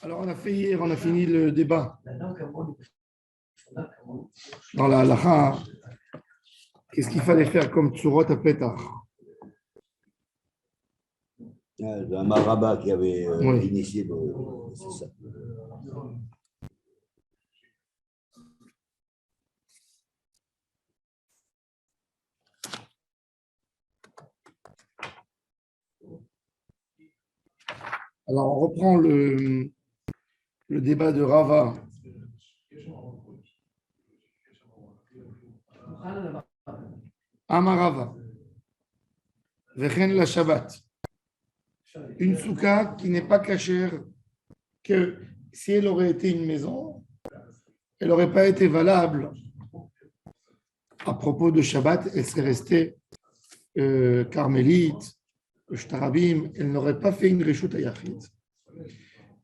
Alors, on a fini le débat dans la halakha. Qu'est-ce qu'il fallait faire comme tsurot à Pétard? Un marabat qui avait Oui. initié c'est ça. Alors, on reprend le débat de Rava. Amarava. Vechen la Shabbat. Une souka qui n'est pas cachère, que si elle aurait été une maison, elle n'aurait pas été valable. À propos de Shabbat, elle serait restée carmélite, shtarabim, elle n'aurait pas fait une reshut ayachid.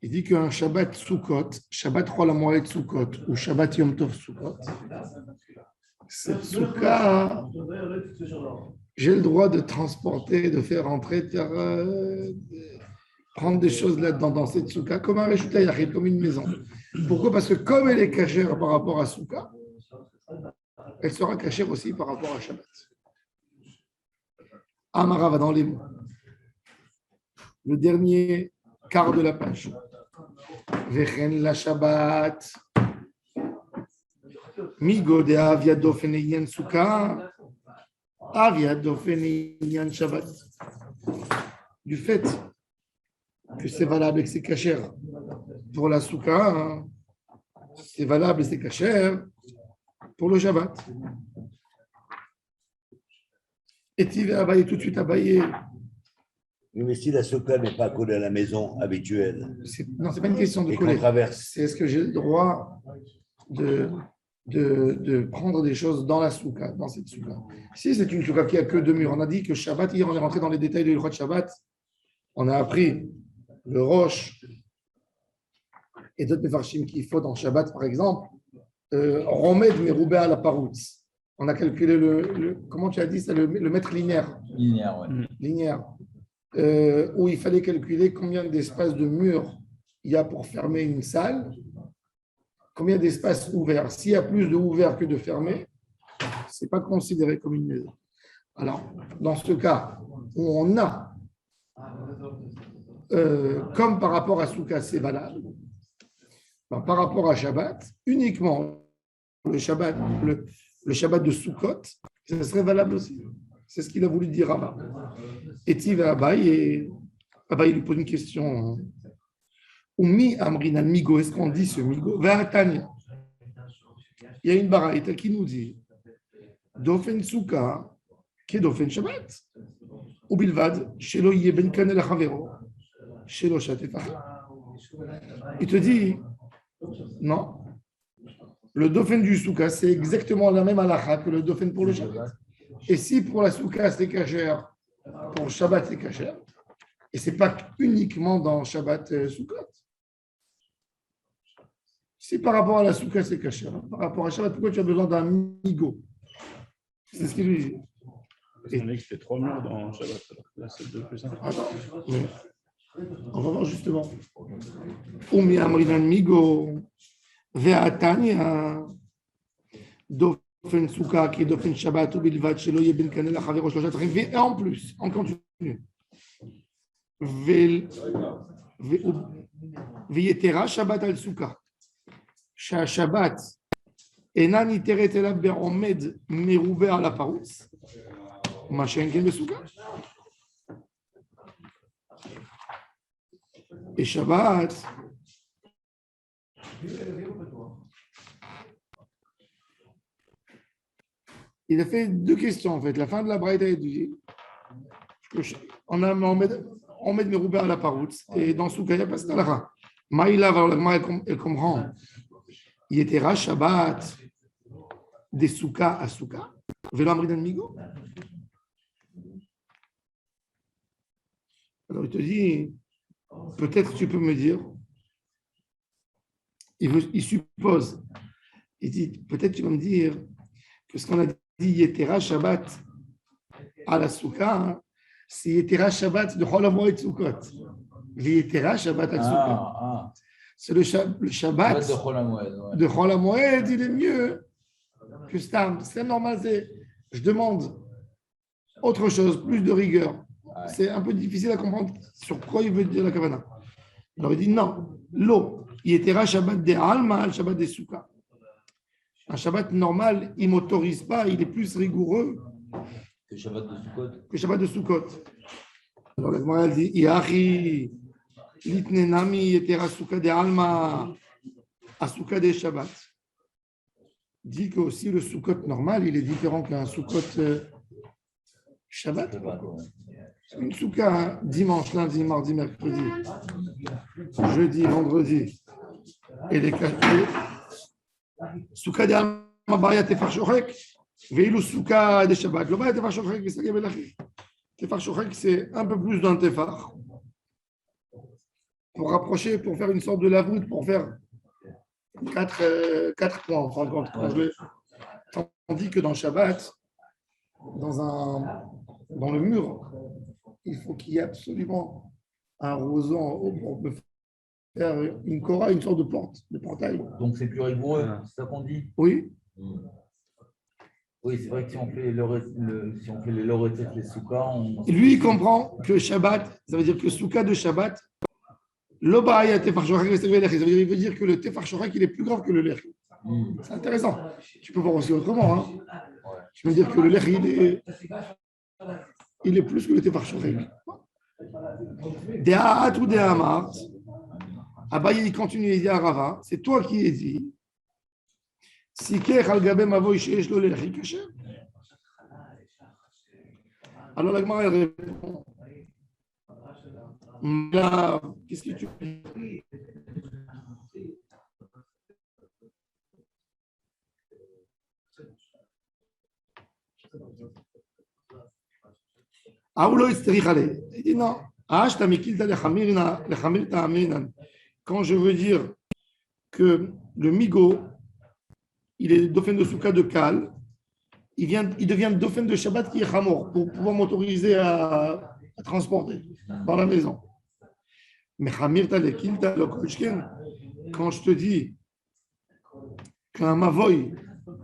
Il dit qu'un Shabbat Sukkot, Shabbat Chol HaMoed Sukkot ou Shabbat Yom Tov Sukkot, cette souka, j'ai le droit de transporter, de faire entrer, prendre des choses là-dedans dans cette souka, comme un reshut ayachid, comme une maison. Pourquoi? Parce que comme elle est cachère par rapport à souka, elle sera cachère aussi par rapport à Shabbat. Amara va dans les mots. Le dernier quart de la page. Vechen la Shabbat. Migo de aviadofen yan souka. Aviadofen yan Shabbat. Du fait que c'est valable et que c'est cachère pour la souka, c'est valable et c'est cachère pour le Shabbat. Et tu vas abayer tout de suite abayer. Mais si la souka n'est pas collée à la maison habituelle. Non, ce n'est pas une question de coller. C'est est-ce que j'ai le droit de prendre des choses dans la souka, dans cette souka. Si c'est une souka qui n'a que deux murs, on a dit que Shabbat, hier on est rentré dans les détails de l'Ilchot Shabbat, on a appris le roche et d'autres mefarshim qu'il faut dans Shabbat, par exemple, Romed Meroubé à la Paroutz. On a calculé comment tu as dit ça, le mètre linéaire. Linéaire, oui. Linéaire. Où il fallait calculer combien d'espace de murs il y a pour fermer une salle, combien d'espace ouvert. S'il y a plus de ouvert que de fermé, ce n'est pas considéré comme une maison. Alors, dans ce cas où on a, comme par rapport à Souka, c'est valable, par rapport à Shabbat, uniquement le Shabbat de Sukkot, ça serait valable aussi. C'est ce qu'il a voulu dire Rava. Et il va Abaye, et Abaye lui pose une question. Umi Amrinan Migo, est-ce qu'on dit ce Migo? Ve'atania. Il y a une baraïta qui nous dit Dofen Souka, qui est Dofen Shabbat. Ou Bilvad, Shelo Yeben Kanel Chavero, Shelo Shatefa. Il te dit non. Le Dofen du Souka, c'est exactement la même halakha que le Dofen pour le Shabbat. Et si pour la souka c'est cachère, pour Shabbat c'est cachère, et ce n'est pas uniquement dans Shabbat Sukkot. Si par rapport à la souka c'est cachère, par rapport à Shabbat, pourquoi tu as besoin d'un migo? C'est ce qu'il lui dit. Parce qu'on a dit que c'était 3 murs dans Shabbat, alors là c'est 2 plus 1. Attends, oui. On va voir justement. Umi amrinan migo, ve'atania, Dofen Souka qui est Dofen Shabbat ou Bilvat Shelo Yeben Kanel Chavero Shloshat Tachim. Et en plus, on continue. V'yetera Shabbat al Souka. Shabbat ena niteret elav be'omed meroubé à la paroutz. Machin ken besouka. Et Shabbat. Il a fait deux questions en fait. La fin de la braïta est dit on met Meroubé à la paroutz et dans Souka, il n'y a pas cette halakha. Maïla, elle comprend. Il était Ra Shabbat des Souka à Souka. Velo Amrinan Migo. Alors il te dit peut-être tu peux me dire. Il suppose. Il dit peut-être tu vas me dire que ce qu'on a dit Yetera Shabbat à la Souka, c'est Yetera Shabbat de Chol HaMoed Sukkot. Yetera Shabbat à Souka. c'est le Shabbat de Chol HaMoed, ouais. de Chol HaMoed, il est mieux que Stam. C'est normal, je demande autre chose, plus de rigueur. Ouais. C'est un peu difficile à comprendre sur quoi il veut dire la Kavana. Alors il dit non, l'eau, il était Shabbat de Alma, le Shabbat de Souka. Un Shabbat normal, il ne m'autorise pas, il est plus rigoureux Que Shabbat de Sukkot. que Shabbat de Sukkot. Alors la Gemara dit Iachi, Litnenami, Etera Souka de Alma, Asuka de Shabbat. Dit que aussi le Sukkot normal, il est différent qu'un Sukkot Shabbat. Une Souka dimanche, lundi, mardi, mercredi, jeudi, vendredi. Et les Souka de Alma, Baria Tefar Shorek, Veilou Souka de Shabbat. Le Baria Tefar Shorek, Tefar Shorek, c'est un peu plus d'un Tefar. Pour rapprocher, pour faire une sorte de lavoute, pour faire 4 points, en fin de compte. Tandis que dans le Shabbat, dans le mur, il faut qu'il y ait absolument un roseau pour faire une cora, une sorte de porte, de portail. Donc c'est plus rigoureux, c'est ça qu'on dit. Oui. Oui, c'est vrai que si on fait les lorettes, les soukas, Lui, il comprend que Shabbat, ça veut dire que Souka de Shabbat, l'Obaïa Tefar Shorek, ça veut dire que le Tefar Shorek, il est plus grave que le Lech. C'est intéressant. Tu peux voir aussi autrement. Hein. Je veux dire que le Lech, il est plus que le Tefar Shorek. De'ahat ou De'amart, Abaye, il continue, il dit à Rava, c'est toi qui es dit. Siker al gabe mavoy sheyesh lo lelechi kasher. Alors la Gemara elle répond. Là, qu'est-ce que tu dis? Aoulo istrich ale. Il dit non. Ashta mikilta lechamir ta'aminan. Quand je veux dire que le migo il est dauphin de Souka de Kal, il devient dauphin de Shabbat qui est Hamor pour pouvoir m'autoriser à transporter dans la maison. Mais Hamir Talekilta Lokochken, quand je te dis qu'un Mavoy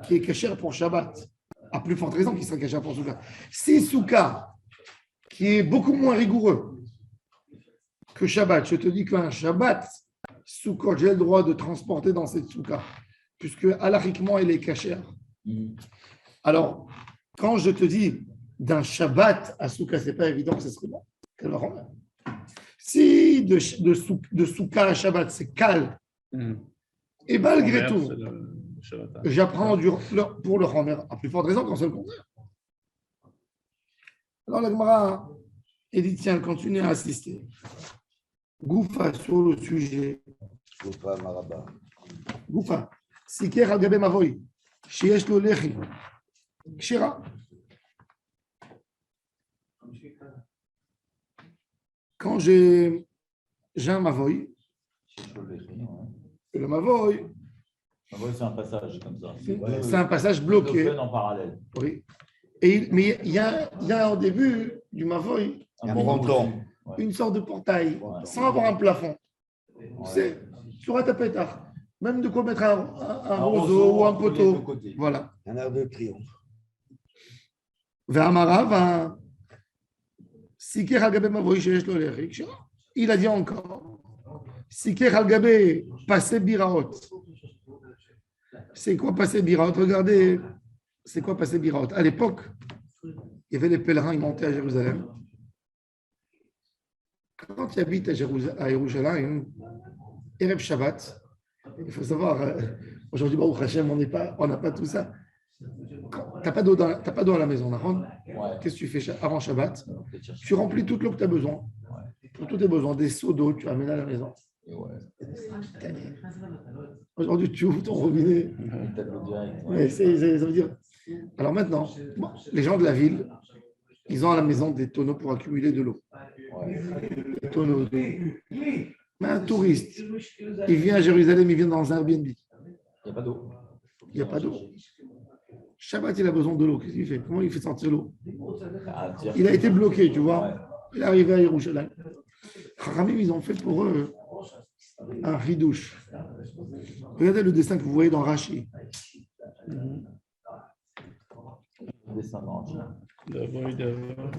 qui est cachère pour Shabbat, à plus forte raison qu'il sera cachère pour Souka, si Souka qui est beaucoup moins rigoureux que Shabbat, je te dis qu'un Shabbat, Souka, j'ai le droit de transporter dans cette Souka, puisque halakhiquement, elle est cachère. Alors, quand je te dis d'un Shabbat à Souka, ce n'est pas évident que ce serait bon. Si de Souka à Shabbat, c'est Kal, et malgré tout, j'apprends pour le Chomer, à plus forte raison quand c'est le contraire. Alors la Gemara, elle dit, tiens, continue à assister. Goufa sur le sujet. Goufa Maraba. Goufa. Siker al gabe mavoy, sheyesh lo lechi, kshira. Quand j'ai un mavoy, le mavoy, c'est un passage comme ça. C'est un passage bloqué. En parallèle. Oui. Mais il y a au début du mavoy une sorte de portail, sans avoir un plafond. C'est sur un tapetard. Même de quoi mettre un roseau ou un poteau. Voilà. Un air de triomphe. Il a dit encore. Siker al-Gabé, passer biraot. C'est quoi passer biraot? Regardez, c'est quoi passer biraot? À l'époque, il y avait les pèlerins, ils montaient à Jérusalem. Quand tu habites à Jérusalem, Erev Shabbat, il faut savoir, aujourd'hui, Baruch Hashem, on n'a pas tout ça. Tu n'as pas d'eau à la maison, qu'est-ce que tu fais avant Shabbat? Tu remplis toute l'eau que tu as besoin. Pour tous tes besoins, des seaux d'eau, tu amènes à la maison. Aujourd'hui, tu ouvres ton robinet. Ça veut dire. Alors maintenant, les gens de la ville, ils ont à la maison des tonneaux pour accumuler de l'eau. Des tonneaux d'eau. Mais un touriste, il vient à Jérusalem, il vient dans un Airbnb. Il n'y a pas d'eau. Il n'y a pas d'eau. Shabbat, il a besoin de l'eau. Qu'est-ce qu'il fait? Comment il fait sortir l'eau? Il a été bloqué, tu vois. Il est arrivé à Yerushalayim. Kharamim, ils ont fait pour eux un ridouche. Regardez le dessin que vous voyez dans Rashi. Descendant. D'abord, d'abord.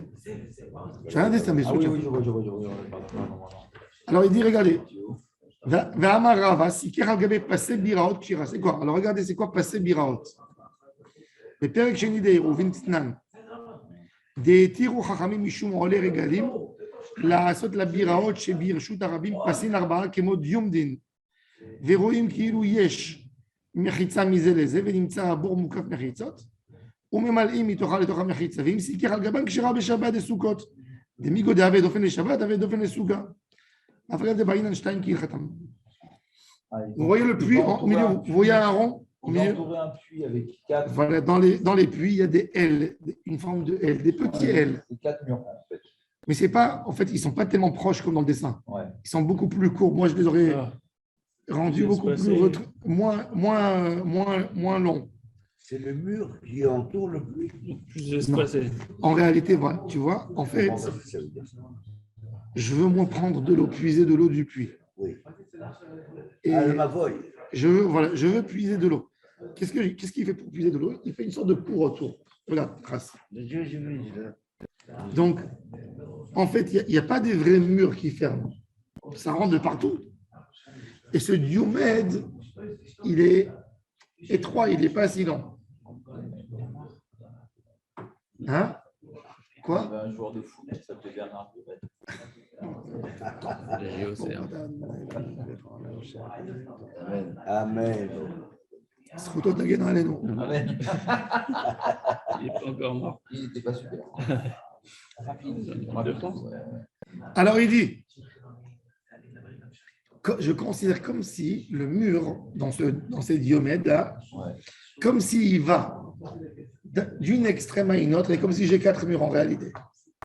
C'est un dessin, mais Ah oui, oui, je vois. Pardon. Alors il dit, regardez. C'est quoi? Alors regardez, c'est quoi passer biraot? Le Perek Sheni de Eruvin Tnan. De'etiru chachamim mishum ole regalim לעשות לביראות שברשות הרבים פסין ארבעה כמו דיום דין ורואים כאילו יש מחיצה מזה לזה ונמצא הבור מוקף מחיצות וממלאים מתוכה לתוך המחיצה ואם סיכך על גבן כשרה בשבת לסוכות דמיגו דהווה דופן לשבת דהווה דופן לסוגה אף אחד דבעינן שתיים כהלכתם. Vous voyez le puits au milieu, vous voyez un rond au milieu. Un puits avec 4. Voilà, dans les puits, il y a des L, une forme de L, des petits L. 4 murs en fait. Mais c'est pas, en fait, ils sont pas tellement proches comme dans le dessin. Ouais. Ils sont beaucoup plus courts. Moi, je les aurais rendus beaucoup plus moins longs. C'est le mur qui entoure le puits. Plus espacé. En réalité, voilà, tu vois, en fait, je veux moi prendre de l'eau, puiser de l'eau du puits. Oui. Et le Mavoy. je veux puiser de l'eau. Qu'est-ce qu'il fait pour puiser de l'eau? Il fait une sorte de cour autour. Regarde, trace. Donc, en fait, il n'y a pas des vrais murs qui ferment. Ça rentre de partout. Et ce diomède, il est étroit, il n'est pas si long. Hein? Quoi? Il y avait un joueur de foot qui s'appelait Bernard Pivette. Amen. זכותו תגן עלינו. Amen. Il n'est pas encore mort. Il n'était pas super. Alors il dit, je considère comme si le mur, dans ces diomèdes-là, comme s'il va d'une extrême à une autre, et comme si j'ai 4 murs en réalité.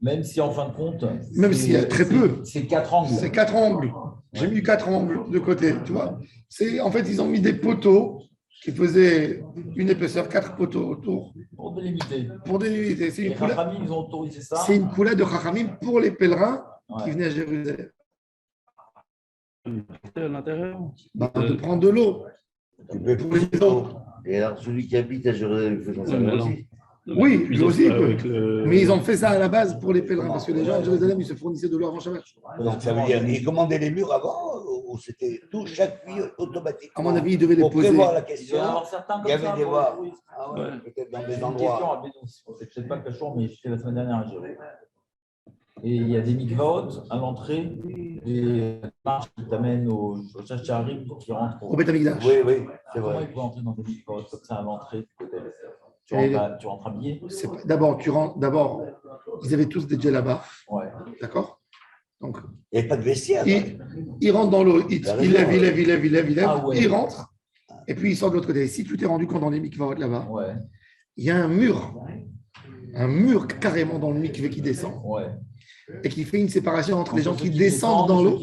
Même si en fin de compte, même s'il y a très peu. C'est 4 angles. C'est 4 angles. J'ai mis 4 angles de côté, tu vois. En fait, ils ont mis des poteaux qui faisaient une épaisseur, 4 poteaux autour. Pour délimiter. Pour délimiter. C'est une couleur. Ils ont autorisé ça. C'est une couleur de Chachamim pour les pèlerins qui venaient à Jérusalem. À l'intérieur. De prendre de l'eau. Pour les autres. Et alors, celui qui habite à Jérusalem, il fait ça aussi. Oui, lui aussi, il peut. Mais ils ont fait ça à la base pour les pèlerins, parce que les gens à Jérusalem, ils se fournissaient de l'eau avant Shabbat. Donc, ça veut dire qu'ils commandaient les murs avant, ou c'était tout, chaque puits automatique? À mon avis, ils devaient les poser. Pour prévoir la question, il y avait des voies. Peut-être dans des endroits. C'est peut-être pas le jour, mais j'étais la semaine dernière à Jérusalem. Et il y a des mikvaot à l'entrée, des marches qui t'amènent au Shachcharim qui rentrent au Beth Amikdash. Oui, c'est Comment vrai. ils peuvent entrer dans des mikvaot comme ça à l'entrée? Tu rentres habillé? D'abord, ils avaient tous des djellabas. Ouais. D'accord? Donc, il n'y avait pas de vestiaire. Ils rentrent dans l'eau, ils lèvent, Ah ouais. ils rentrent, et puis ils sortent de l'autre côté. Si tu t'es rendu compte dans les mikvaot là-bas, Ouais. il y a un mur carrément dans le mikvé qui descend. Ouais. Et qui fait une séparation entre les gens qui descendent dans l'eau.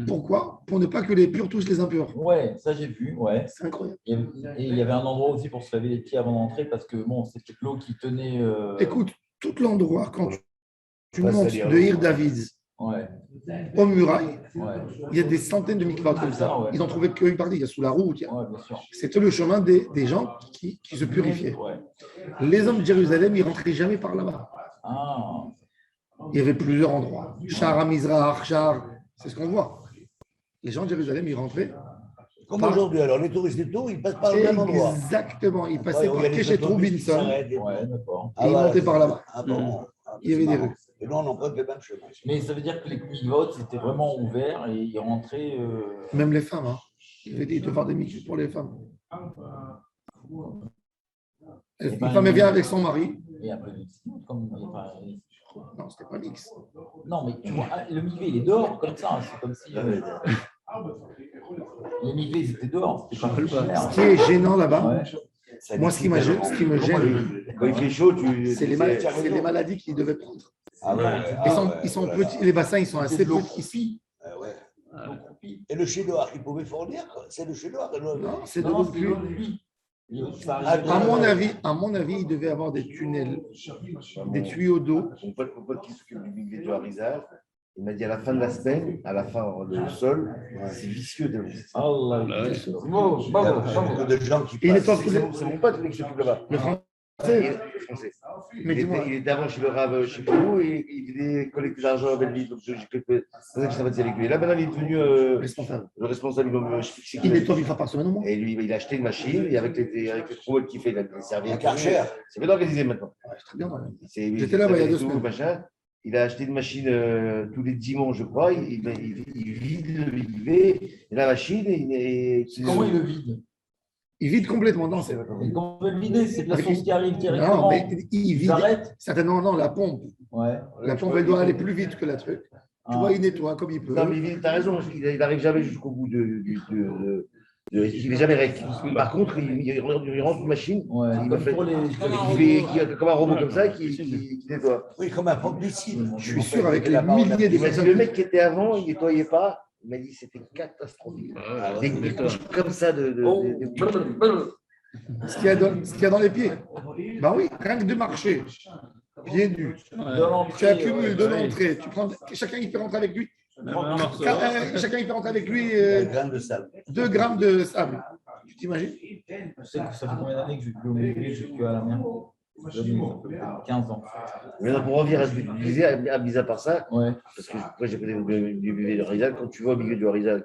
Pourquoi? Pour ne pas que les purs touchent les impurs. Ouais, ça j'ai vu, ouais. C'est incroyable. Et il y avait un endroit aussi pour se laver les pieds avant d'entrer parce que bon, c'était l'eau qui tenait. Écoute, tout l'endroit, quand tu montes de Ir David aux murailles, il y a des centaines de mikvahot comme ça. Ils n'ont trouvé qu'une partie, il y a sous la route. C'était le chemin des gens qui se purifiaient. Les hommes de Jérusalem, ils ne rentraient jamais par là-bas. Ah. Il y avait plusieurs endroits. Char à Mizrach, c'est ce qu'on voit. Les gens de Jérusalem, ils rentraient. Comme aujourd'hui, alors les touristes et tout, ils passent par le même endroit. Exactement, ils passaient par Keshet Robinson. Ouais, d'accord. Et ils montaient par là-bas. Ah bon, il y avait des rues. Et nous, on emprunte le même chemin. Mais ça veut dire que les mikvahot, c'était vraiment ouvert et ils rentraient. Même les femmes. Hein. Il avait dit de faire des mikvahs pour les femmes. Une femme, elle vient avec son mari. Et après, comme. Non, c'était pas mix. Non, mais tu vois, le mikvé, il est dehors, comme ça. C'est comme si. Les mikvés, ils étaient dehors. Ce qui est gênant là-bas, moi, ce qui me gêne, quand il fait chaud, c'est les maladies qu'ils devaient prendre. Ils sont petits, les bassins, ils sont assez petits ici. Et le chénoir, il pouvait fournir? C'est le chénoir? Non, c'est de l'eau de pluie. À mon avis, il devait avoir des tunnels, des tuyaux d'eau. Mon pote qui s'occupe du milieu du harisage, Il m'a dit à la fin de la semaine, à la fin, le sol, c'est vicieux de Allah. Ouais. Il y a beaucoup de gens qui Et il est passent. en- C'est mon pote qui s'occupe là-bas. Le Il français. est français. Mais Il dis-moi, était avant chez le Rav chez nous et il venait collecter de l'argent avec lui. Donc j'ai fait ça que je travaillais avec lui. Et là, maintenant, il est devenu responsable. le responsable. Il est 3 000 fois par semaine au moins. Et lui, il a acheté une machine et avec les troubles qu'il fait, il a servi à Karcher. C'est bien organisé maintenant. Ouais, c'est très bien. Ouais. J'étais là-bas il y a 2 semaines. Machin. Il a acheté une machine tous les dimanches, je crois. Il vide le vivet. Et la machine, Comment il le vide? Il vide complètement. Non, c'est Et quand on veut le vider, c'est de la Avec source une- qui arrive non, directement. mais il vide. S'arrête. Certainement, non, la pompe. Ouais. La pompe, elle doit aller plus vite que la truc. Tu Ah. vois, il nettoie comme il peut. Non, mais tu as raison, il n'arrive jamais jusqu'au bout il n'est jamais rec. Par contre, il rentre une machine, Ouais. il Comme fait- pour les. comme un robot comme ça qui nettoie. Oui, comme un pompe-piscine. Je suis sûr, avec les milliers de Il m'a dit, personnes. le mec qui était avant, il ne nettoyait pas. Il m'a dit c'était catastrophique. Ah, Des couches comme ça Ce qu'il y a dans les pieds. Ben oui, rien que de marcher, pieds nus. Tu accumules de l'entrée. Tu prends, chacun il fait rentrer avec lui. Chacun il fait rentrer avec lui Un grain de sable. 2 grammes de sable. Tu t'imagines? Je sais que ça fait combien d'années que je vis au milieu, je vis à la mer. Ça fait 15 ans. Maintenant, pour revenir à ce que tu disais, à mis à part ça, Ouais. parce que moi j'ai connu du bébé de Harissa, quand tu vas au milieu du Harissa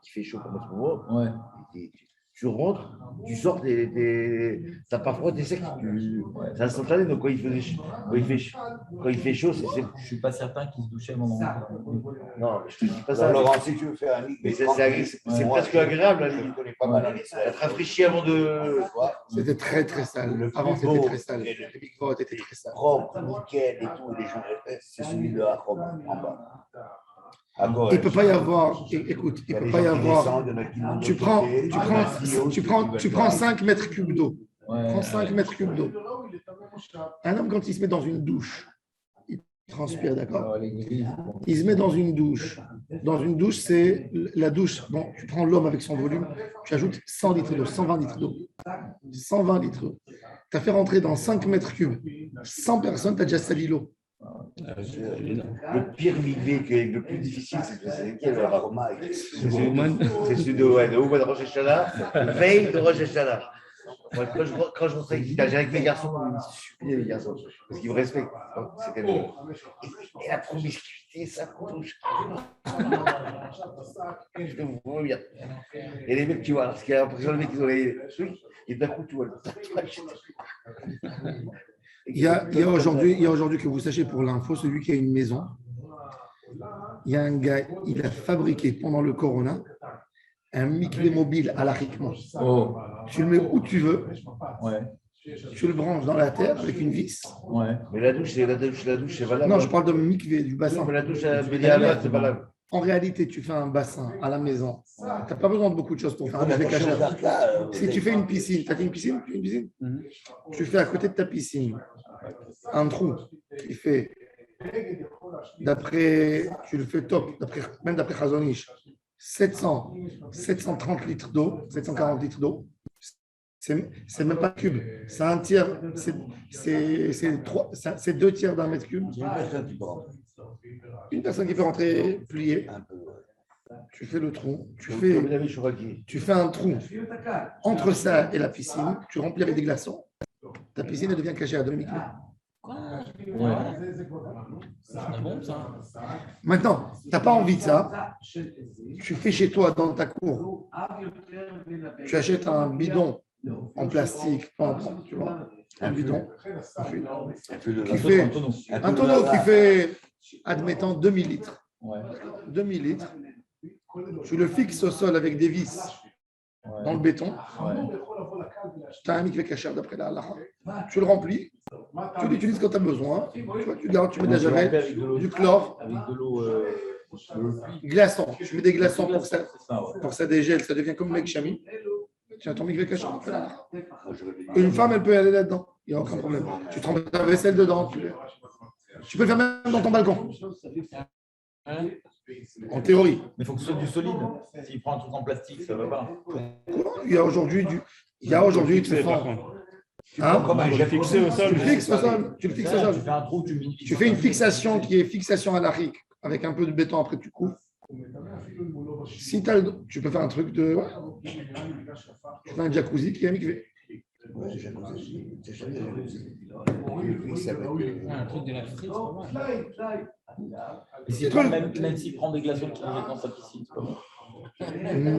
qui fait chaud comme en ce moment, Ouais. tu rentres, tu sors, t'as pas froid, t'es sec. C'est instantané, donc quand il fait chaud, Je suis pas certain qu'il se douchait avant. non, je te dis pas Alors, ça. Laurent, si tu veux faire un Mais mix, c'est presque agréable, Je connais pas mal les être rafraîchi avant de. C'était très très sale. Le plus Avant c'était beau très sale. et Les big votes étaient très sales. propre, nickel et tout, les gens, c'est celui de Akrom en bas. À gauche. Il ne peut pas y avoir, écoute, il ne peut pas y avoir. Tu prends 5 mètres cubes d'eau. Prends 5 mètres cubes d'eau. Un homme, quand il se met dans une douche, il transpire, d'accord? Il se met dans une douche. Dans une douche, c'est la douche. Bon, tu prends l'homme avec son volume, tu ajoutes 100 litres d'eau, 120 litres d'eau. 120 litres d'eau. Tu as fait rentrer dans 5 mètres cubes 100 personnes, tu as déjà sali l'eau. Le pire milieu, le plus difficile, c'est lequel alors c'est celui de Ouman de Rosh Hashanah, veille de Rosh Hashanah. Moi, quand je rentrais avec mes garçons, ils me suppliaient les garçons, parce qu'ils me respectent. C'était et la promiscuité, ça touche. Je te vois bien. Et les mecs, tu vois, ce qui est impressionnant, les mecs, ils ont les trucs, et d'un coup, tu vois le tatouage. Il y a aujourd'hui, que vous sachiez pour l'info, celui qui a une maison, il y a un gars, il a fabriqué pendant le Corona un mikvé mobile à l'arriquement. Oh. Tu le mets où tu veux, Ouais. tu le branches dans la terre avec une vis. Ouais. Mais la douche, c'est valable. Non, je parle de mikvé, du bassin. Mais la douche à Béliabat, c'est valable. En réalité, tu fais un bassin à la maison. Tu n'as pas besoin de beaucoup de choses pour faire un mikvé kasher. Si tu fais une piscine, tu as fait une piscine, tu fais à côté de ta piscine un trou qui fait, tu le fais top, même d'après Chazonish, 730 litres d'eau, 740 litres d'eau. C'est même pas cube, c'est un tiers, c'est 2 tiers d'un mètre cube. Une personne qui peut rentrer pliée. Tu fais le trou, tu fais un trou entre ça et la piscine, tu remplis avec des glaçons, ta piscine elle devient cachée à demi-cube. Maintenant, tu n'as pas envie de ça, tu fais chez toi dans ta cour, tu achètes un bidon en plastique, tu vois, un bidon qui fait un tonneau qui fait, admettons, 2000 litres. 2000 litres. Tu le fixes au sol avec des vis dans le béton. Tu as un mikvé kasher d'après la halakha. Tu le remplis, tu l'utilises quand tu as besoin. Tu mets de la javel, du chlore, Avec de l'eau. glaçons. Tu mets des glaçons pour que ça dégèle, ça devient comme le mec chami. Tu as ton mikvé kasher. Une femme, elle peut aller là-dedans. Il n'y a aucun problème. Tu trempes ta vaisselle dedans. Tu peux le faire même dans ton balcon. En théorie. Mais il faut que ce soit du solide. S'il prend un truc en plastique, ça ne va pas. Il y a aujourd'hui tu fais Comme un jet fixé au sol. Tu le fixes au sol. Tu le fixes au sol. Tu fais un trou, tu mets. Tu fais une fixation qui est fixation anarchique, avec un peu de béton, après tu couvres. Si tu peux faire un truc de. Ouais. Tu fais un jacuzzi qui est un mikvé. Ouais, jacuzzi. C'est jamais jacuzzi. Un truc de la frite, c'est pas mal. Et c'est pas, même s'il prend des glaçons qui vont dans sa piscine, c'est pas bon.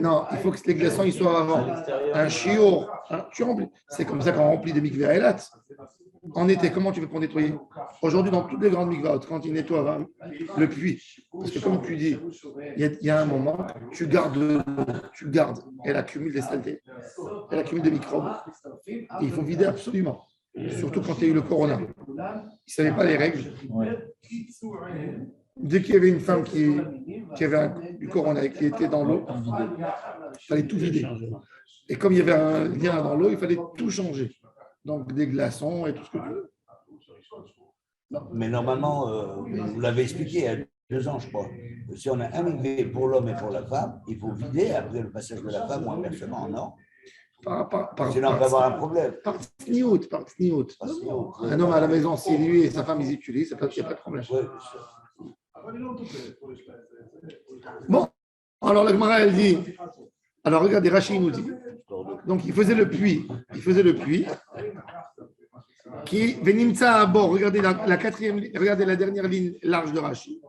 Non, il faut que les glaçons ils soient avant. Un chiot, tu remplis. C'est comme ça qu'on remplit des mikveh à Elat. En été, comment tu fais pour nettoyer? Aujourd'hui, dans toutes les grandes mikvahot, quand ils nettoient le puits, parce que comme tu dis, il y a un moment, tu gardes, elle accumule des saletés, elle accumule des microbes. Et il faut vider absolument. Surtout quand il y a eu le corona. Ils ne savaient pas les règles. Ouais. Dès qu'il y avait une femme qui avait du corona et qui était dans l'eau, il fallait tout vider. Et comme il y avait un lien dans l'eau, il fallait tout changer. Donc des glaçons et tout ce que tu veux. Mais normalement, vous l'avez expliqué il y a 2 ans, je crois. Si on a un mikvé pour l'homme et pour la femme, il faut vider après le passage de la femme ou inversement, non? Sinon, on peut avoir un problème. Par tsniout. Un homme à la maison, si lui et sa femme ils utilisent, il n'y a pas de problème. Ouais, Bon, alors la Gemara, elle dit, alors regardez, Rachid nous dit, donc il faisait le puits, qui, Venimtsa à bord, regardez la quatrième, regardez la dernière ligne large de Rachid,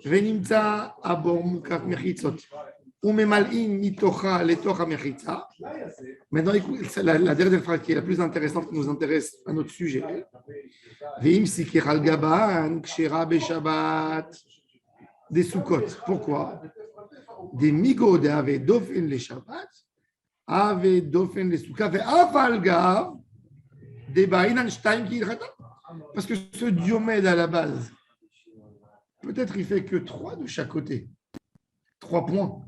Venimtsa à bord, Mukaf Mechitzot, Umemal'in mitocha letocha mechitza. Maintenant, écoute, la dernière phrase qui est la plus intéressante, qui nous intéresse à notre sujet. Veim sikir al gaban, kshera beshabbat, des soukot. Pourquoi? Des migod ave dofen les shabbat, ave dofen les souka, ve aval gav, des ba'inan shtaim ki ilchata. Parce que ce diomède à la base, peut-être il fait que 3 de chaque côté. 3 points.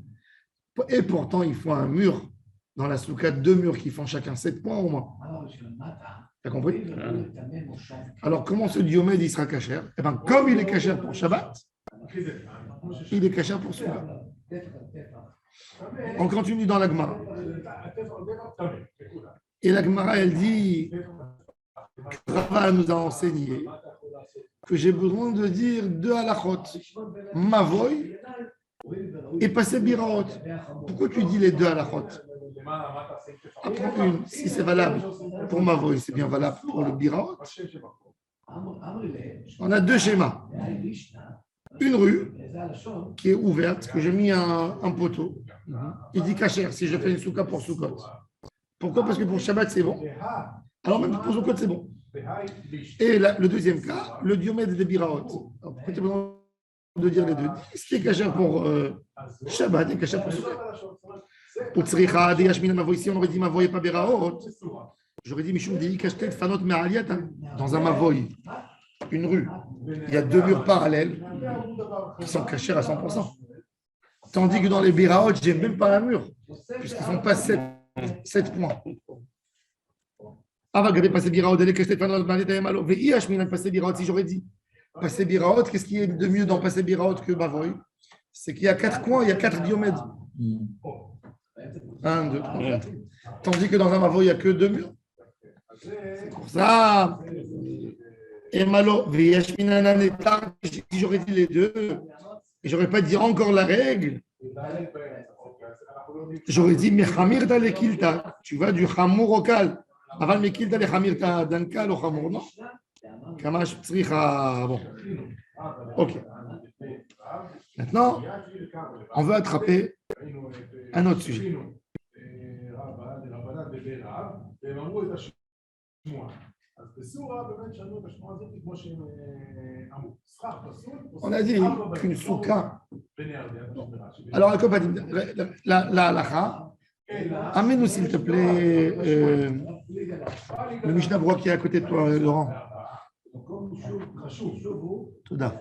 Et pourtant, il faut un mur. Dans la souka, 2 murs qui font chacun 7 points au moins. Tu as compris? Alors, comment ce diomède il sera cachère? Eh bien, comme il est cachère pour Shabbat, il est cachère pour Souka. On continue dans la Gemara. Et la Gemara, elle dit, Rava nous a enseigné que j'ai besoin de dire 2 halachot. Mavoy et passer biraot. Pourquoi tu dis les 2 halachot? Apprends une, si c'est valable pour Mavoy, c'est bien valable pour le biraot. On a 2 schémas. Une rue qui est ouverte, que j'ai mis un poteau. Il dit cachère si je fais une souka pour Soukot. Pourquoi? Parce que pour Shabbat, c'est bon. Alors même pour Soukot, c'est bon. Et le deuxième cas, le diomède des biraot. Alors, pourquoi tu as besoin de dire les deux? Ce qui est cachère pour Shabbat est cachère pour Soukot. Si on aurait dit Mavoy et pas biraot, j'aurais dit Mishum Dei Kashtet Fanot Me'aliat dans un Mavoy. Une rue, il y a 2 murs parallèles qui sont cachés à 100%. Tandis que dans les biraot, je n'ai même pas un mur, puisqu'ils ne font pas 7 points. Si j'aurais dit passer biraot, qu'est-ce qui est de mieux dans passer biraot que Bavoy? C'est qu'il y a 4 coins, il y a 4 diomèdes. 1, 2, 3, 4. Tandis que dans un Mavoy, il n'y a que 2 murs. C'est pour ça. Et malo, si j'aurais dit les deux, et j'aurais pas dit encore la règle, j'aurais dit mechamir ta lekilta, tu vas du chamour au kal. Aval mekilta le chamir ta d'un kal au chamour, non? Kamash psricha, bon. Ok. Maintenant, on veut attraper un autre sujet. On a dit qu'une souka. Alors, la halakha, amène-nous s'il te plaît le Mishnah Berurah qui est à côté de toi, Laurent. Toda.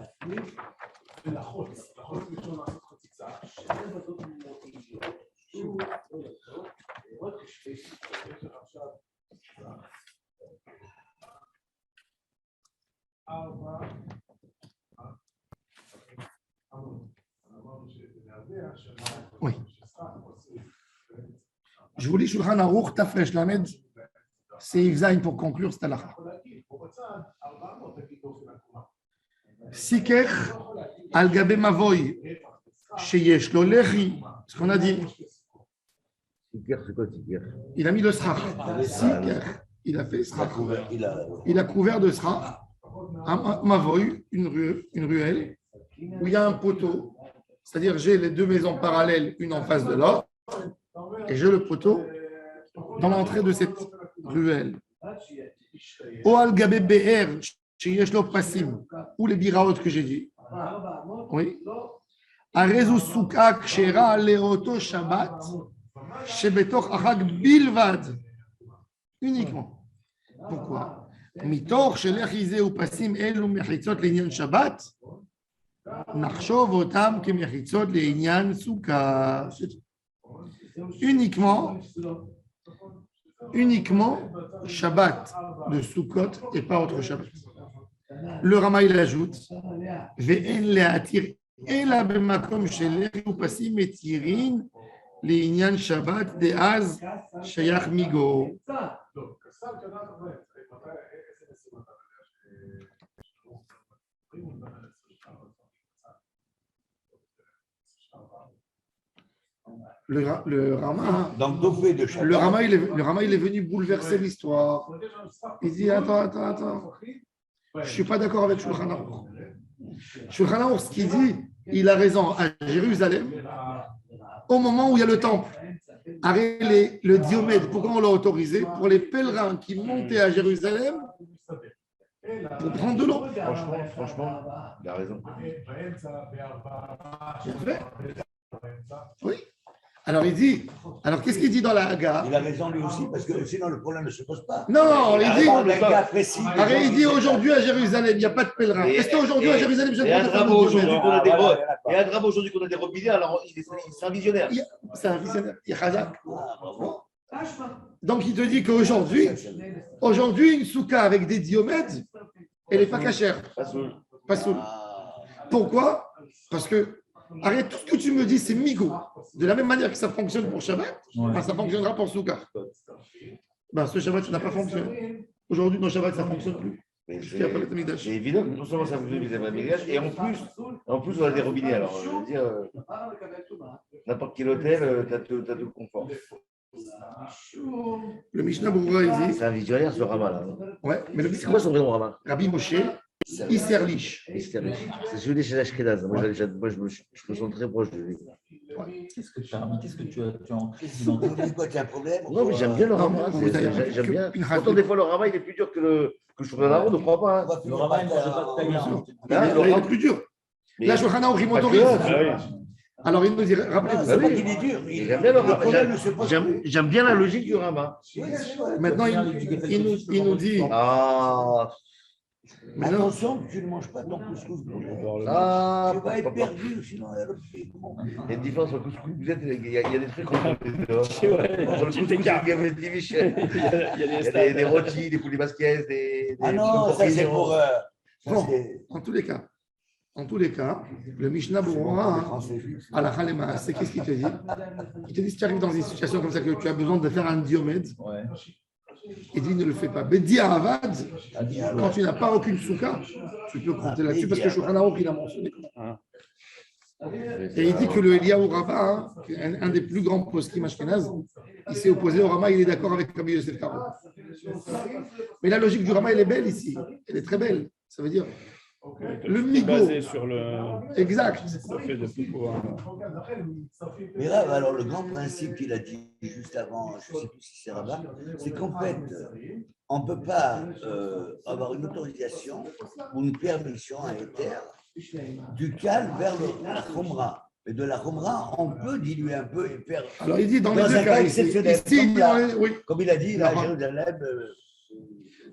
Oui. Je vous lis Shulchan Aruch, Tafresh Lamed, c'est Yvzaïn pour conclure cette halakha. Siker Al Gabe Mavoy, Sheyesh Lo Lechi, ce qu'on a dit. C'est quoi, Tiker? Il a mis le srach. Il a fait srach. Il a couvert de srach un Mavoy, une ruelle, où il y a un poteau. C'est-à-dire, j'ai les deux maisons parallèles, une en face de l'autre, et j'ai le poteau dans l'entrée de cette ruelle. O al gabe be'er, sheyesh lo pasim, ou les biraot que j'ai dit. Oui. Arezu suka kshera leoto shabbat, shebetoch achag bilvad. Uniquement. Pourquoi? Mitoch shelech ize ou pasim elu mechitzot l'inyan shabbat, nachshov otam ke mechitzot l'inyan suka. Uniquement Shabbat de Sukkot et pas autre Shabbat. Le Rama il ajoute Ve'en le'atir ela b'makom shel upasim metirin li'inyan Shabbat de'az shayach migo. Le Rama, le Rama, il est venu bouleverser l'histoire. Il dit attends. Je ne suis pas d'accord avec Shulchan Aruch. Shulchan Aruch, ce qu'il dit, il a raison. À Jérusalem, au moment où il y a le temple, le diomètre, pourquoi on l'a autorisé? Pour les pèlerins qui montaient à Jérusalem pour prendre de l'eau. Franchement, il a raison. Oui. Alors il dit, qu'est-ce qu'il dit dans la Haga? Il a raison lui aussi, parce que sinon le problème ne se pose pas. Non, il dit aujourd'hui à Jérusalem, il n'y a pas de pèlerin. Est-ce qu'aujourd'hui à Jérusalem, il y a un drame aujourd'hui qu'on a des robinets, alors c'est un visionnaire. C'est un visionnaire, il est Khazak. Donc il te dit qu'aujourd'hui, une souka avec des diomètres, elle n'est pas cachère. Pas soul. Pourquoi? Parce que arrête, tout ce que tu me dis, c'est migo. De la même manière que ça fonctionne pour Shabbat, ça fonctionnera pour Souka. Ce Shabbat, ça n'a pas fonctionné. Aujourd'hui, dans Shabbat, ça ne fonctionne plus. C'est évident que non seulement ça fonctionne vis-à-vis de Mikdash, et en plus, on a des robinets. Alors, je veux dire, n'importe quel hôtel, tu as tout le confort. Le Mishnah Berurah, il dit. C'est un visionnaire, ce Rama là. Ouais, mais c'est quoi son vrai nom, Rama? Rabbi Moshe Isserlich. C'est celui des chez Ashkenaz. Moi, je me sens très proche de lui. Qu'est-ce que tu as entré Pourquoi tu as un problème? Non, mais j'aime bien le Rama. J'aime bien. Pourtant, des fois, le Rama, il est plus dur que le Shulchan Aruch, ne crois pas. Le Rama, il ne mangeait pas de taille. Il est plus dur. Là, Shulchan Aruch, il m'autorise. Alors, il nous dit, rappelez-vous. Il est dur. J'aime bien la logique du Rama. Maintenant, il nous dit. Mais attention, tu ne manges pas ton couscous. Tu vas être perdu, sinon il y a le pied. Il y a une différence entre le couscous, il y a des trucs qu'on peut. Entre le couscous et le Michel. Il y a des rôtis, des poulets basquets, des. Ah non, ça c'est pour. Bon, en tous les cas, le Mishnah Berurah, à la Khalema, c'est qu'est-ce qu'il te dit? Il te dit si tu arrives dans une situation comme ça que tu as besoin de faire un diomètre. Il dit ne le fais pas. Mais dis à Avad, quand tu n'as pas aucune souka, tu peux compter là-dessus parce que Shulchan Aruch il a mentionné. Et il dit que le Eliyahu Rabbah, un des plus grands poskim ashkenaz, il s'est opposé au Rama, il est d'accord avec Rabbi Yosef Karo. Mais la logique du Rama, elle est belle ici. Elle est très belle. Ça veut dire le migo. Basé sur le. Exact. Le fait de pouvoir. Mais là, alors le grand principe qu'il a dit juste avant, je ne sais plus si c'est Rabat, c'est qu'en fait, on ne peut pas avoir une autorisation ou une permission à éther du cal vers la khomra. Mais de la khomra, on peut diluer un peu et faire. Alors il dit dans les deux un cas exceptionnel. Comme il a dit, là, Jérusalem.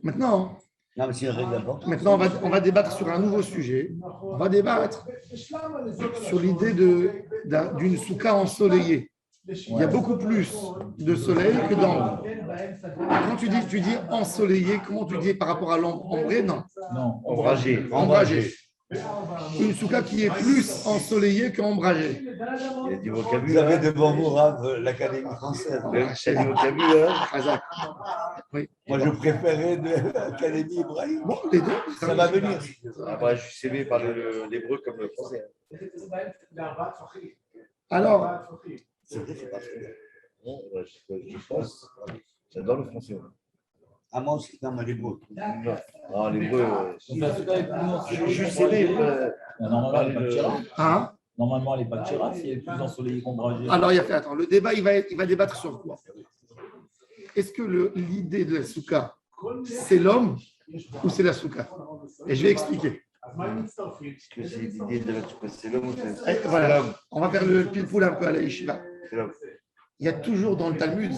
Maintenant. Non, mais c'est une règle importante. Maintenant, on va débattre sur un nouveau sujet. On va débattre sur l'idée d'une souka ensoleillée. Il y a beaucoup plus de soleil que d'ombre. Quand tu dis ensoleillé, comment tu dis par rapport à l'ombré? Non. Ombragé. Une souka qui est plus ensoleillée qu'ombragée. Il y a du Vous vocabulaire. avez devant vous, Rav, l'Académie française. Il y a du vocabulaire. Razak. Oui. Moi, je préférais de l'Académie hébraïque. Bon, les deux. Ça va venir. Après, je suis sévé par l'hébreu comme le français. Alors, C'est vrai, c'est pas vrai. Non, ouais, je pense. J'adore le français. Ah, moi aussi, non, mais les beaux. Non, l'hébreu, Donc la souka est plus je ensoleillée. suis sévé. Normalement, elle n'est pas de Tchira. hein? Normalement, elle n'est pas de Tchira si elle est plus ensoleillée qu'ombragée. Alors, il a fait, attends, le débat, il va débattre sur quoi? Est-ce que l'idée de la souka, c'est l'homme ou c'est la souka? Et je vais expliquer. Est-ce que c'est l'idée de la c'est l'homme ou c'est Et voilà, on va faire le pile-poule un peu à la yeshiva. l'homme? Il y a toujours dans le Talmud,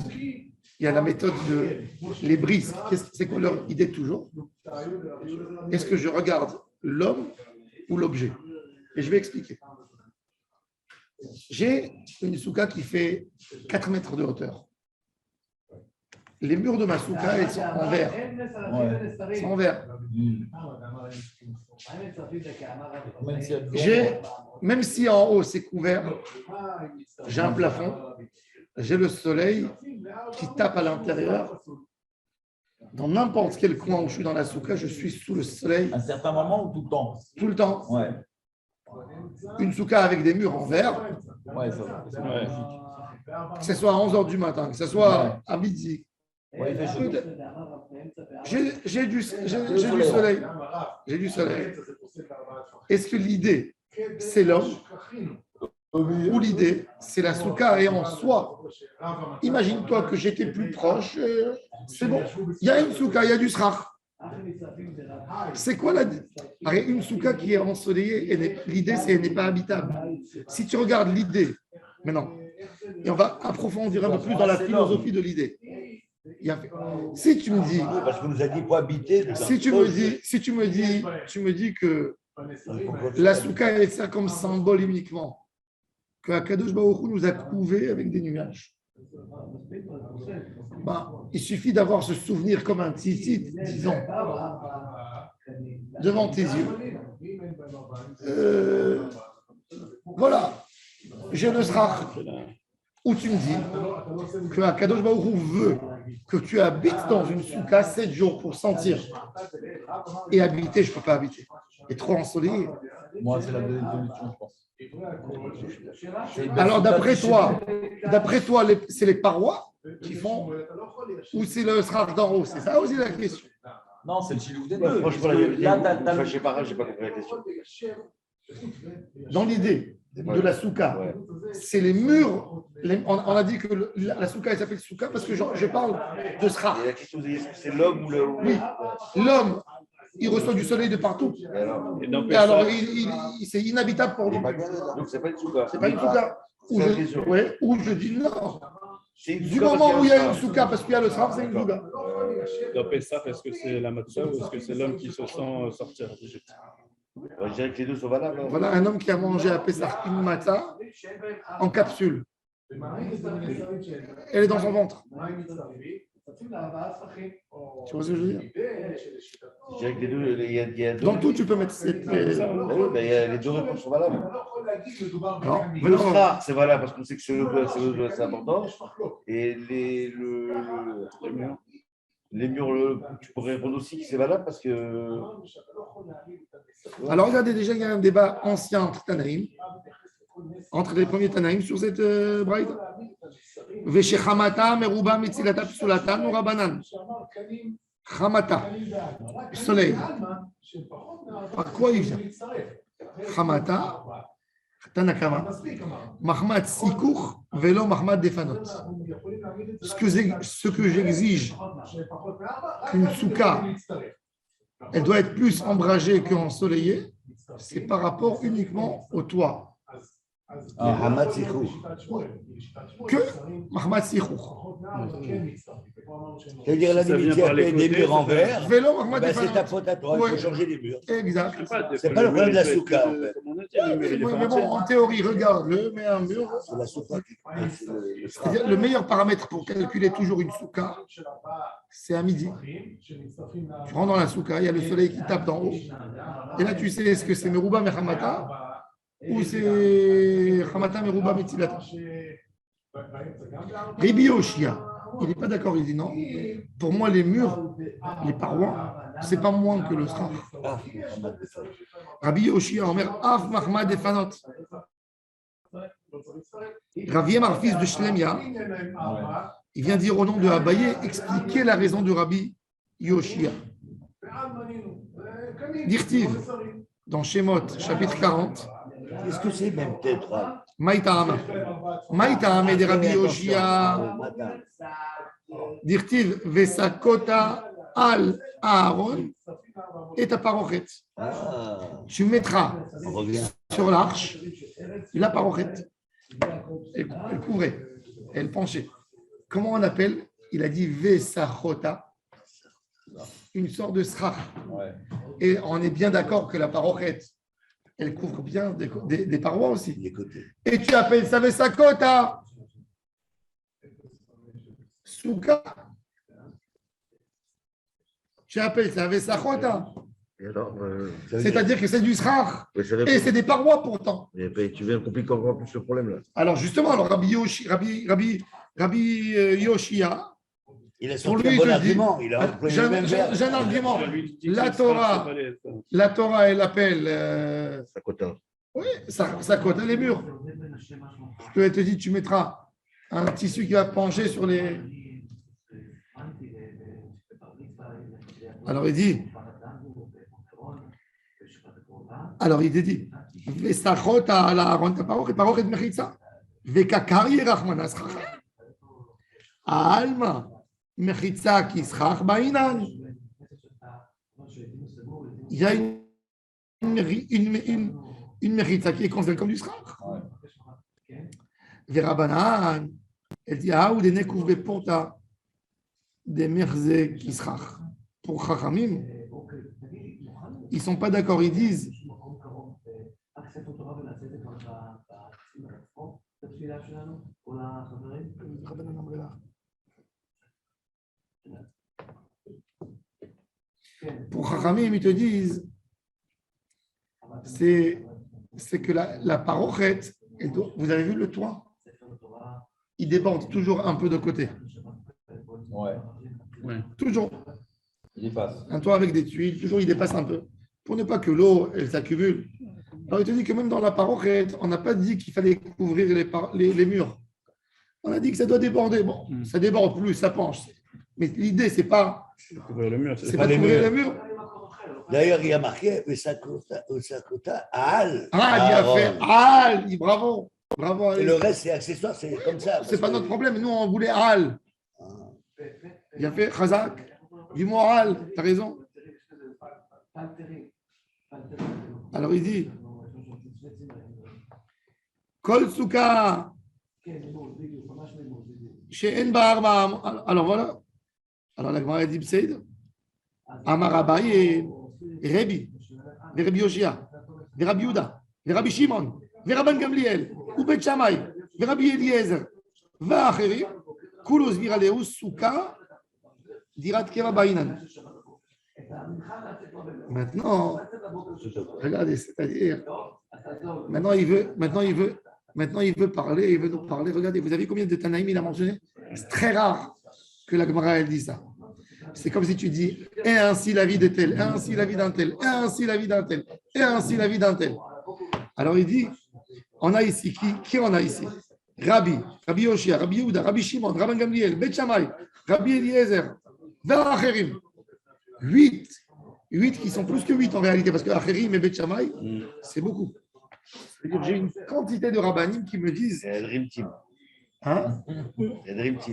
il y a la méthode de les brises. C'est quoi leur idée toujours? Est-ce que je regarde l'homme ou l'objet? Et je vais expliquer. J'ai une souka qui fait 4 mètres de hauteur. Les murs de ma souka, elles sont en verre. Elles sont en verre. Même si elle Même si en haut c'est couvert, j'ai un plafond, j'ai le soleil qui tape à l'intérieur. Dans n'importe quel coin où je suis dans la souka, je suis sous le soleil à un certain moment ou tout le temps? tout le temps. Ouais. Une souka avec des murs en verre, Ouais, ça va. C'est magnifique. que ce soit à 11h du matin, que ce soit à midi. Ouais, il fait chaud. J'ai du soleil. J'ai du soleil. Est-ce que l'idée, c'est l'homme ou l'idée, c'est la souka et en soi? Imagine-toi que j'étais plus proche. C'est bon. Il y a une souka, il y a du srach. C'est quoi une souka qui est ensoleillée? L'idée, c'est qu'elle n'est pas habitable. Si tu regardes l'idée, maintenant, et on va approfondir un peu plus dans la philosophie de l'idée. Si tu me dis, Parce qu'on nous a dit pour habiter. dedans. si tu me dis que la souka est ça comme symbole uniquement, que Akadosh Baruch Hu nous a couvés avec des nuages. Il suffit d'avoir ce souvenir comme un tzitzit, disons, devant tes yeux. Voilà, j'ai le srach où tu me dis que Akadosh Baruch Hu veut que tu habites dans une souka 7 jours pour sentir. Et habiter, je ne peux pas habiter. Il est trop ensoleillé. Moi, c'est la deuxième solution, je pense. Alors, d'après toi, c'est les parois qui font ou c'est le srach d'en haut? C'est ça aussi la question. Non, c'est le chilouf des deux. Franchement, Là, j'ai pas compris la question. Dans l'idée de la souka, c'est les murs. On a dit que la souka, elle s'appelle souka parce que je parle de srach. Et la question, c'est l'homme ou le. Oui, l'homme, il reçoit du soleil de partout. Et alors, Et alors, c'est inhabitable pour lui. donc, c'est pas une souka. C'est pas une souka. Ou je dis non. C'est une Du souka moment parce où il y a qu'il une souka, parce qu'il y a le sraf, c'est une souka. Dans Pessah, est-ce que c'est la matzah ou est-ce que c'est l'homme qui se sent sortir d'Égypte? Je dirais que les deux sont valables. hein. Voilà un homme qui a mangé à Pessah une matzah en capsule. Elle est dans son ventre. Tu vois ce que je veux dire? Je dirais que les deux, il y a deux. Dans tout, tu peux mettre cette. Ah oui, mais les deux réponses sont valables. Non, mais Le non. sera, c'est valable parce qu'on sait que c'est important. Et les murs, tu pourrais répondre aussi que c'est valable parce que. Alors, regardez, déjà, il y a un débat ancien entre Tanaïm, entre les premiers Tanaïm sur cette braïda. Veshe-chamata, meruba, mitzilata, psulata, nourabanan. Chamata, soleil. Par quoi il vient? Chamata, Tanakama, Mahmad Sikour, Velo Mahmad Defanot. Ce que j'exige qu'une souka, elle doit être plus ombragée qu'ensoleillée, c'est par rapport uniquement au toit. Hamad Sikhou. Que Mahmad Sikour. C'est-à-dire la Ça vient limite par les avec des côtés, murs en ça fait- verre, Vélo, Ahmad ben, c'est Defanot. ta faute à toi, il Ouais. faut changer les murs. Exact. C'est pas le problème de la souka, en fait. Comme on a dit, le mur, il est Oui, pas mais bon, entier. en théorie, regarde-le, mets un mur. C'est la souka qui c'est le C'est-à-dire, le meilleur paramètre pour calculer toujours une souka, c'est à midi. Tu rentres dans la souka, il y a le soleil qui tape d'en haut. Et là, tu sais, est-ce que c'est Merouba Mehamata ou c'est Hamata Merouba Metilata. Rabbi Yoshia, il n'est pas d'accord, il dit non. Pour moi, les murs, les parois, c'est pas moins que le strach. Rabbi Yoshia, Omer, Af Mahmad Defanot. Ravi Emar, fils de Shlemia, il vient dire au nom de Abaye, expliquer la raison de Rabbi Yoshia. Dirtiv, dans Shemot, chapitre 40, Qu'est-ce que c'est même peut-être Maïtahama. Maïtahama de Rabbi Yoshia. Dirtiv, Vesakota al Aaron et ta parochet. Tu mettras On revient. sur l'arche la parochet. Elle couvrait, elle penchait. Comment on appelle? Il a dit Vesachota, une sorte de srach. Ouais. Et on est bien d'accord que la parochet, elle couvre bien des parois aussi. Les côtés. Et tu appelles ça Vesachota. Souka. Tu appelles ça Vesachota. Et alors, C'est-à-dire que c'est du srach. mais ça veut- Et c'est des parois pourtant. mais tu viens de compliquer encore plus le problème là. Alors justement, alors Rabbi Yoshia, Il a pour sorti lui, un bon je dis, argument. Il a employé j'ai le même verbe. un argument. Je lui dis que La c'est strach, Torah. ça fallait être- La Torah, elle appelle Sakota. oui, ça côte les murs. Elle te dit, tu mettras un tissu qui va pencher sur les. Alors il dit. Alors il te dit. Vesachota ala Aaron taparochet parochet mechitza. Vekakari rachmanas chacham. Alma mechitza ki schach ba'inan. Il y a une mechitza qui est considérée comme du schach. Verabanan, elle dit ah ou des nekouv porta des merze qui schach. Pour Chachamim, ils ne sont pas d'accord, ils disent. Pour Chachamim, ils te disent, c'est que la parochet, vous avez vu le toit, il déborde toujours un peu de côté. Ouais. Toujours. Il dépasse. Un toit avec des tuiles, toujours il dépasse un peu. Pour ne pas que l'eau, elle s'accumule. Alors il te dit que même dans la parochet, on n'a pas dit qu'il fallait couvrir les murs. On a dit que ça doit déborder. Bon, ça déborde plus, ça penche. Mais l'idée, c'est pas Couvrir le mur, c'est pas de couvrir les murs. D'ailleurs, il y a marqué Osakota Al. Ah, il a fait Al, dit bravo. Bravo. Et le reste, c'est accessoire, c'est comme ça. C'est pas notre problème. Nous, on voulait Al. Il a fait Khazak. Dis-moi Al, t'as raison. Alors il dit Kol Souka. Chez Enbar. Alors voilà. Alors la Gemara dit Bseid. Amar Abaye, Rabbi, Rabbi Yoshia, Rabbi Yehuda, Rabbi Shimon, Rabban Gamliel, ובית שמאי, ורבי אליעזר, ואחרים, כולו סביר עליהו סוכה, דירת קבע בעינן. Maintenant, regardez, c'est-à-dire, maintenant il veut parler, il veut nous parler. Regardez, vous avez combien de Tanaïm il a mentionné? C'est très rare que la Gemara elle dit ça. C'est comme si tu dis, et ainsi la vie de tel, et ainsi la vie d'un tel, et ainsi la vie d'un tel, et ainsi la vie d'un tel. Alors il dit, on a ici, qui on a ici? Rabbi Yoshia, Rabbi Yehuda, Rabbi Shimon, Rabban Gamliel, Bet Shammai, Rabbi Eliezer, V'Acherim. 8 qui sont plus que 8 en réalité, parce que Acherim et Bet Shammai, c'est beaucoup. C'est-à-dire j'ai une quantité de rabbanim qui me disent. C'est Dream Team. Hein?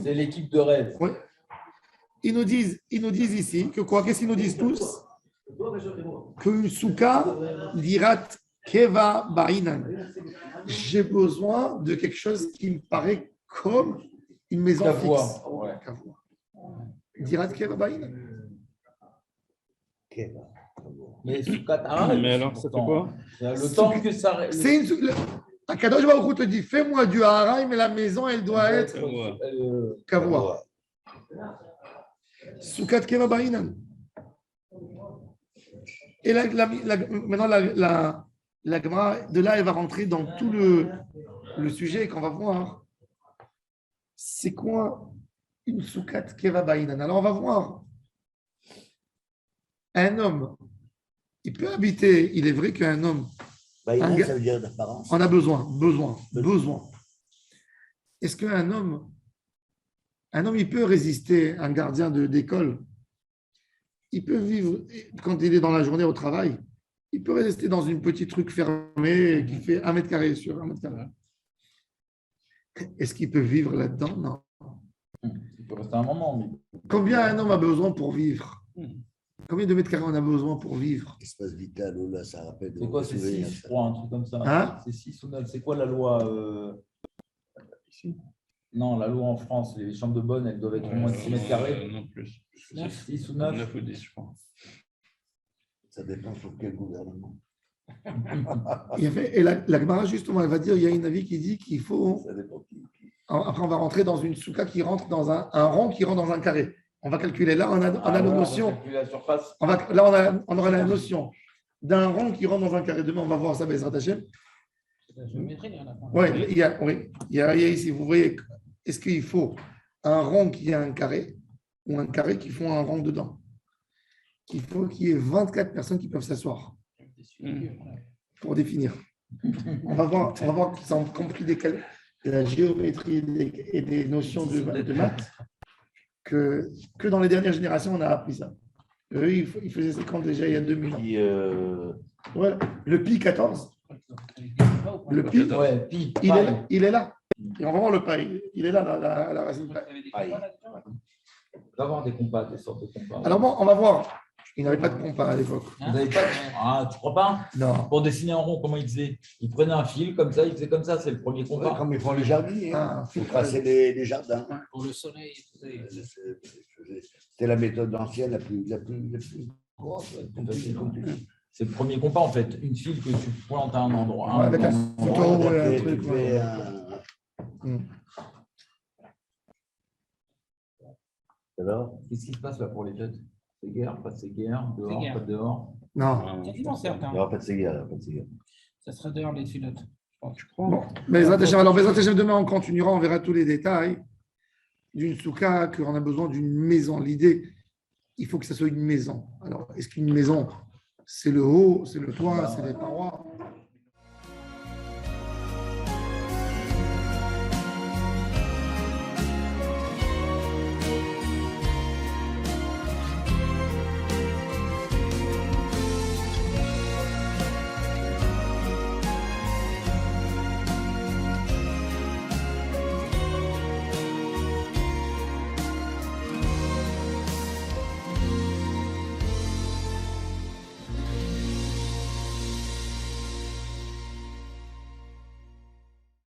C'est l'équipe de rêve. Ouais. Ils nous disent ici que quoi? Qu'est-ce qu'ils nous disent tous? Qu'une souka dirat keva ba'inan. J'ai besoin de quelque chose qui me paraît comme une maison Kavoua, fixe. ouais. Kavoua. Dirat Keva Baïnan. Mais Soukat Araim, Mais alors, ça fait quoi? le temps que ça. C'est une. Akadosh Baruch Hu te dit fais-moi du Haraï, mais la maison, elle doit être Kavua. Soukat Keva Baïnan. Et maintenant, la Gemara, de là, elle va rentrer dans tout le sujet qu'on va voir. C'est quoi une Soukat Keva Baïnan? Alors, on va voir. Un homme, il peut habiter, il est vrai qu'un homme, Baïnan, ça veut dire d'apparence. on a besoin. Est-ce qu'un homme, il peut résister, un gardien d'école, il peut vivre, quand il est dans la journée au travail, il peut rester dans une petite truc fermée qui fait 1 mètre carré sur 1 mètre carré. Est-ce qu'il peut vivre là-dedans? Non. Il peut rester un moment. Mais... Combien un homme a besoin pour vivre? Combien de mètres carrés on a besoin pour vivre? Espace vital, oh là, ça rappelle. C'est quoi, c'est 6, je crois, un truc comme ça. Hein? C'est 6 ou 9. C'est quoi la loi ici? Non, la loi en France, les chambres de bonne, elles doivent être au moins de 6 mètres carrés. Non plus. 6 ou 9. 9 ou 10, je crois. Ça dépend sur quel gouvernement. Et la Gemara, justement, elle va dire, il y a une avis qui dit qu'il faut... Ça dépend qui. Après, on va rentrer dans une souka qui rentre dans un rond qui rentre dans un carré. On va calculer. Là, on a la notion. On aura la notion d'un rond qui rentre dans un carré. Demain, on va voir ça, Bezrat Hashem. Oui, il y a ici, vous voyez, est-ce qu'il faut un rond qui a un carré ou un carré qui font un rond dedans? Il faut qu'il y ait 24 personnes qui peuvent s'asseoir pour définir. On va voir qu'ils sont compris de la géométrie et des notions de maths que dans les dernières générations, on a appris ça. Eux, ils faisaient ça quand déjà il y a 2000 ans. Ouais, le pi 14. Le pi, ouais, il est là. Et on va voir le paille. Il est là, la racine paille. Il va avoir des compas, des sortes de compas. Alors bon, on va voir. Il n'avait pas de compas à l'époque. Vous n'avez pas... Ah, tu crois pas? Non. Pour dessiner un rond, comment il faisait? Il prenait un fil comme ça, il faisait comme ça, c'est le premier compas. Comme ils font les jardiniers. Il faut tracer les jardins. Pour le soleil. C'était la méthode ancienne la plus grosse. C'est le premier compas en fait, une file que tu plantes à un endroit. Avec un photo, un truc. Alors, qu'est-ce qui se passe là pour les fêtes? C'est guerre, pas de guerre, dehors, pas de dehors? Non. Quasiment certain. il n'y aura pas de cigare. Ça sera dehors les filottes. Je crois. Bon, mais demain, on continuera, on verra tous les détails d'une souka, qu'on a besoin d'une maison. L'idée, il faut que ça soit une maison. Alors, est-ce qu'une maison, c'est le haut, c'est le toit, c'est les parois?